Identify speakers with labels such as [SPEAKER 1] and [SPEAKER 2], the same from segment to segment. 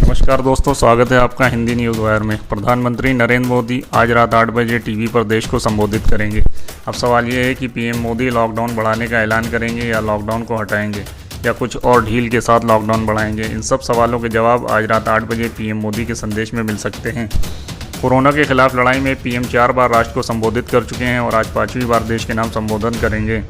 [SPEAKER 1] नमस्कार दोस्तों, स्वागत है आपका हिंदी न्यूज़ वायर में। प्रधानमंत्री नरेंद्र मोदी आज रात 8 बजे टीवी पर देश को संबोधित करेंगे। अब सवाल ये है कि पीएम मोदी लॉकडाउन बढ़ाने का ऐलान करेंगे या लॉकडाउन को हटाएंगे या कुछ और ढील के साथ लॉकडाउन बढ़ाएंगे। इन सब सवालों के जवाब आज रात 8 बजे पीएम मोदी के संदेश में मिल सकते हैं। कोरोना के खिलाफ लड़ाई में पीएम 4 बार राष्ट्र को संबोधित कर चुके हैं और आज 5वीं बार देश के नाम संबोधन करेंगे।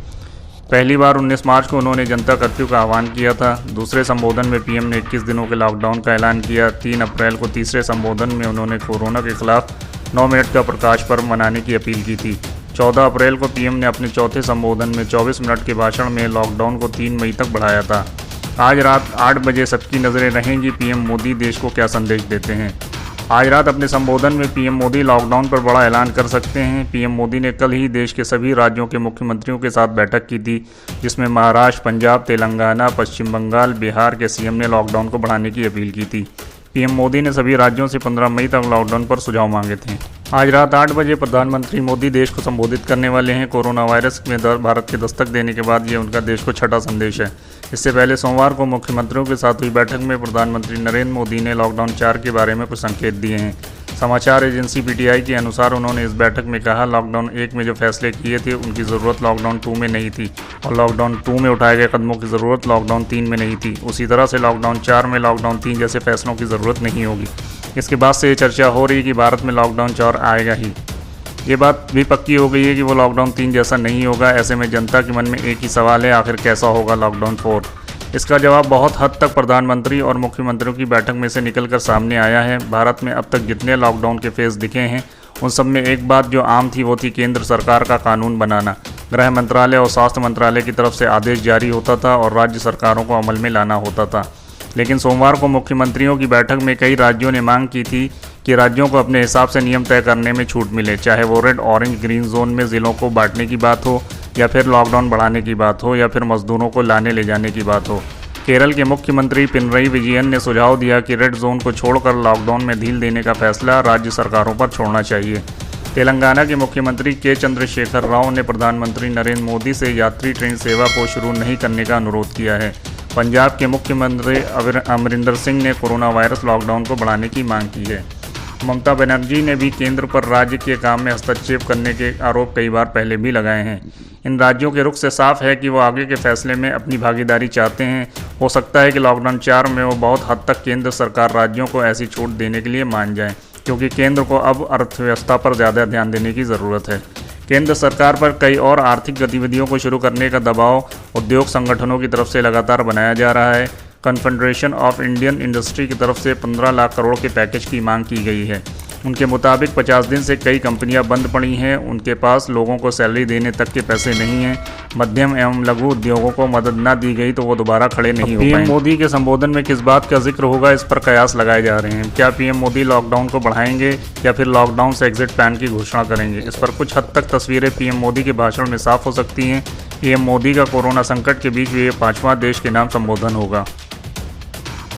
[SPEAKER 1] पहली बार 19 मार्च को उन्होंने जनता कर्फ्यू का आह्वान किया था। दूसरे संबोधन में पीएम ने 21 दिनों के लॉकडाउन का ऐलान किया। 3 अप्रैल को तीसरे संबोधन में उन्होंने कोरोना के खिलाफ 9 मिनट का प्रकाश पर्व मनाने की अपील की थी। 14 अप्रैल को पीएम ने अपने चौथे संबोधन में 24 मिनट के भाषण में लॉकडाउन को 3 मई तक बढ़ाया था। आज रात 8 बजे सबकी नज़रें रहेंगी पीएम मोदी देश को क्या संदेश देते हैं। आज रात अपने संबोधन में पीएम मोदी लॉकडाउन पर बड़ा ऐलान कर सकते हैं। पीएम मोदी ने कल ही देश के सभी राज्यों के मुख्यमंत्रियों के साथ बैठक की थी, जिसमें महाराष्ट्र, पंजाब, तेलंगाना, पश्चिम बंगाल, बिहार के सीएम ने लॉकडाउन को बढ़ाने की अपील की थी। पीएम मोदी ने सभी राज्यों से 15 मई तक लॉकडाउन पर सुझाव मांगे थे। आज रात 8 बजे प्रधानमंत्री मोदी देश को संबोधित करने वाले हैं। कोरोना वायरस में भारत के दस्तक देने के बाद ये उनका देश को छठा संदेश है। इससे पहले सोमवार को मुख्यमंत्रियों के साथ हुई बैठक में प्रधानमंत्री नरेंद्र मोदी ने लॉकडाउन 4 के बारे में कुछ संकेत दिए हैं। समाचार एजेंसी पीटीआई के अनुसार उन्होंने इस बैठक में कहा, लॉकडाउन 1 में जो फैसले किए थे उनकी ज़रूरत लॉकडाउन 2 में नहीं थी और लॉकडाउन 2 में उठाए गए कदमों की ज़रूरत लॉकडाउन 3 में नहीं थी। उसी तरह से लॉकडाउन 4 में लॉकडाउन 3 जैसे फैसलों की ज़रूरत नहीं होगी। इसके बाद से ये चर्चा हो रही है कि भारत में लॉकडाउन 4 आएगा ही। ये बात भी पक्की हो गई है कि वो लॉकडाउन 3 जैसा नहीं होगा। ऐसे में जनता के मन में एक ही सवाल है, आखिर कैसा होगा लॉकडाउन 4। इसका जवाब बहुत हद तक प्रधानमंत्री और मुख्यमंत्रियों की बैठक में से निकलकर सामने आया है। भारत में अब तक जितने लॉकडाउन के फेज़ दिखे हैं उन सब में एक बात जो आम थी वो थी केंद्र सरकार का कानून बनाना। गृह मंत्रालय और स्वास्थ्य मंत्रालय की तरफ से आदेश जारी होता था और राज्य सरकारों को अमल में लाना होता था। लेकिन सोमवार को मुख्यमंत्रियों की बैठक में कई राज्यों ने मांग की थी कि राज्यों को अपने हिसाब से नियम तय करने में छूट मिले, चाहे वो रेड, ऑरेंज, ग्रीन जोन में ज़िलों को बांटने की बात हो या फिर लॉकडाउन बढ़ाने की बात हो या फिर मजदूरों को लाने ले जाने की बात हो। केरल के मुख्यमंत्री पिनरई विजयन ने सुझाव दिया कि रेड जोन को छोड़कर लॉकडाउन में ढील देने का फैसला राज्य सरकारों पर छोड़ना चाहिए। तेलंगाना के मुख्यमंत्री के चंद्रशेखर राव ने प्रधानमंत्री नरेंद्र मोदी से यात्री ट्रेन सेवा को शुरू नहीं करने का अनुरोध किया है। पंजाब के मुख्यमंत्री अमरिंदर सिंह ने कोरोना वायरस लॉकडाउन को बढ़ाने की मांग की है। ममता बनर्जी ने भी केंद्र पर राज्य के काम में हस्तक्षेप करने के आरोप कई बार पहले भी लगाए हैं। इन राज्यों के रुख से साफ है कि वो आगे के फैसले में अपनी भागीदारी चाहते हैं। हो सकता है कि लॉकडाउन 4 में वो बहुत हद तक केंद्र सरकार राज्यों को ऐसी छूट देने के लिए मान जाए, क्योंकि केंद्र को अब अर्थव्यवस्था पर ज़्यादा ध्यान देने की ज़रूरत है। केंद्र सरकार पर कई और आर्थिक गतिविधियों को शुरू करने का दबाव उद्योग संगठनों की तरफ से लगातार बनाया जा रहा है। कन्फेडरेशन ऑफ इंडियन इंडस्ट्री की तरफ से 15 लाख करोड़ के पैकेज की मांग की गई है। उनके मुताबिक 50 दिन से कई कंपनियां बंद पड़ी हैं, उनके पास लोगों को सैलरी देने तक के पैसे नहीं हैं। मध्यम एवं लघु उद्योगों को मदद न दी गई तो वो दोबारा खड़े नहीं हो पाएंगे। पीएम मोदी के संबोधन में किस बात का जिक्र होगा, इस पर कयास लगाए जा रहे हैं। क्या पीएम मोदी लॉकडाउन को बढ़ाएंगे या फिर लॉकडाउन से एग्जिट प्लान की घोषणा करेंगे। इस पर कुछ हद तक तस्वीरें पीएम मोदी के भाषण में साफ हो सकती हैं। पीएम मोदी का कोरोना संकट के बीच ये 5वां देश के नाम संबोधन होगा।